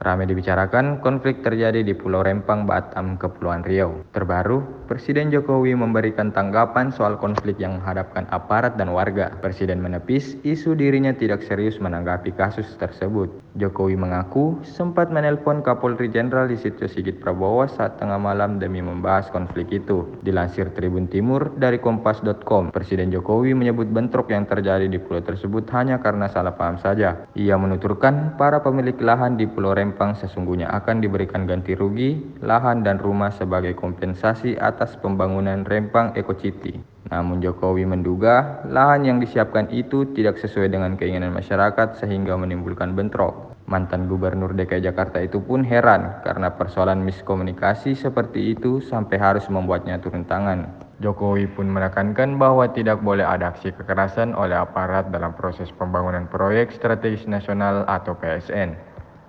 Ramai dibicarakan konflik terjadi di Pulau Rempang, Batam, Kepulauan Riau. Terbaru, Presiden Jokowi memberikan tanggapan soal konflik yang menghadapkan aparat dan warga. Presiden menepis isu dirinya tidak serius menanggapi kasus tersebut. Jokowi mengaku sempat menelpon Kapolri Jenderal Listio Sigit Prabowo saat tengah malam demi membahas konflik itu. Dilansir Tribun Timur dari Kompas.com, Presiden Jokowi menyebut bentrok yang terjadi di pulau tersebut hanya karena salah paham saja. Ia menuturkan para pemilik lahan di Pulau Rempang sesungguhnya akan diberikan ganti rugi lahan dan rumah sebagai kompensasi atas pembangunan Rempang Eco City. Namun Jokowi menduga lahan yang disiapkan itu tidak sesuai dengan keinginan masyarakat sehingga menimbulkan bentrok. Mantan Gubernur DKI Jakarta itu pun heran karena persoalan miskomunikasi seperti itu sampai harus membuatnya turun tangan. Jokowi pun menekankan bahwa tidak boleh ada aksi kekerasan oleh aparat dalam proses pembangunan proyek strategis nasional atau PSN.